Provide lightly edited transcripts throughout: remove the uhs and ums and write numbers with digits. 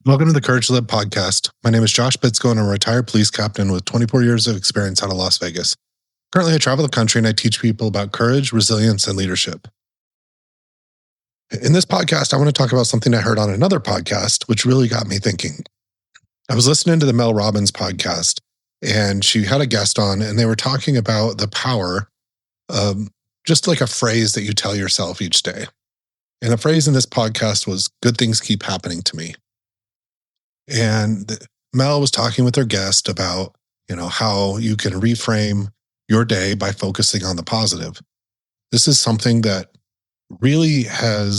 Welcome to the Courage to Live podcast. My name is Josh Bitsko, and I'm a retired police captain with 24 years of experience out of Las Vegas. Currently, I travel the country and I teach people about courage, resilience, and leadership. In this podcast, I want to talk about something I heard on another podcast, which really got me thinking. I was listening to the Mel Robbins podcast, and she had a guest on, and they were talking about the power of just like a phrase that you tell yourself each day. And the phrase in this podcast was, "Good things keep happening to me." And Mel was talking with her guest about, how you can reframe your day by focusing on the positive. This is something that really I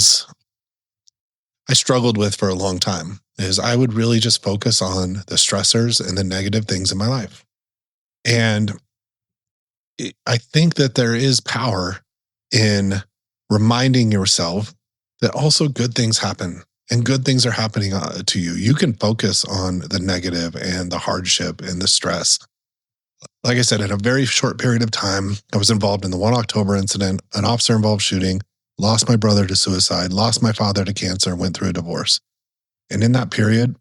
struggled with for a long time, is I would really just focus on the stressors and the negative things in my life. And I think that there is power in reminding yourself that also good things happen and good things are happening to you. You can focus on the negative and the hardship and the stress. Like I said, in a very short period of time, I was involved in the 1 October incident, an officer involved shooting, lost my brother to suicide, lost my father to cancer, and went through a divorce. And in that period,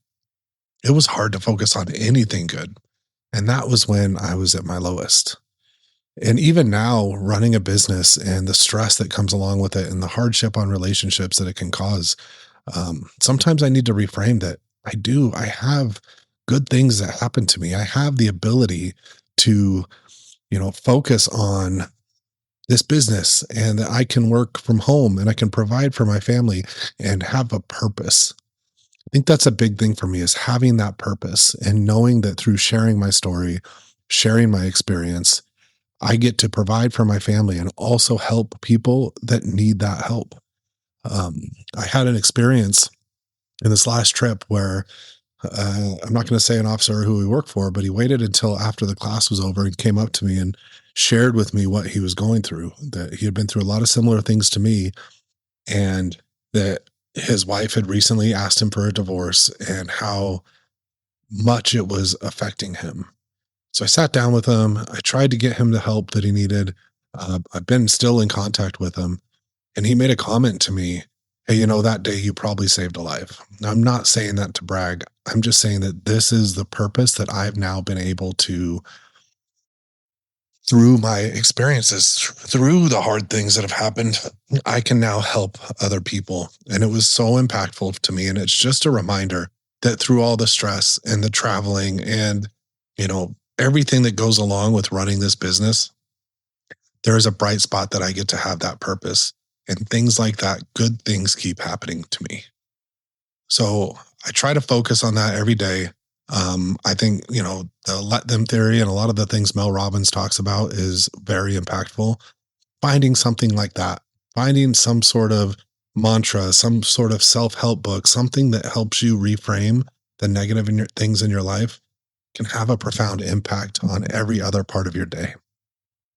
it was hard to focus on anything good. And that was when I was at my lowest. And even now, running a business and the stress that comes along with it and the hardship on relationships that it can cause, sometimes I need to reframe that I have good things that happen to me. I have the ability to, focus on this business, and that I can work from home and I can provide for my family and have a purpose. I think that's a big thing for me, is having that purpose and knowing that through sharing my story, sharing my experience, I get to provide for my family and also help people that need that help. I had an experience in this last trip where I'm not going to say an officer who we worked for, but he waited until after the class was over and came up to me and shared with me what he was going through, that he had been through a lot of similar things to me, and that his wife had recently asked him for a divorce and how much it was affecting him. So I sat down with him. I tried to get him the help that he needed. I've been still in contact with him. And he made a comment to me, "Hey, that day you probably saved a life." Now, I'm not saying that to brag. I'm just saying that this is the purpose that I've now been able to, through my experiences, through the hard things that have happened, I can now help other people. And it was so impactful to me. And it's just a reminder that through all the stress and the traveling and, everything that goes along with running this business, there is a bright spot that I get to have that purpose. And things like that, good things keep happening to me. So I try to focus on that every day. I think, the let them theory and a lot of the things Mel Robbins talks about is very impactful. Finding something like that, finding some sort of mantra, some sort of self-help book, something that helps you reframe the negative things in your life can have a profound impact on every other part of your day.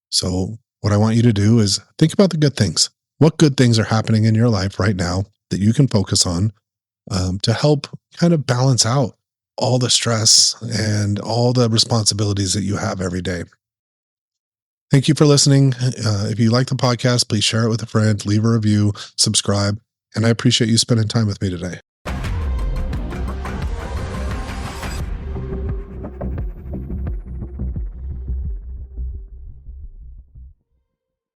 So what I want you to do is think about the good things. What good things are happening in your life right now that you can focus on to help kind of balance out all the stress and all the responsibilities that you have every day. Thank you for listening. If you like the podcast, please share it with a friend, leave a review, subscribe, and I appreciate you spending time with me today.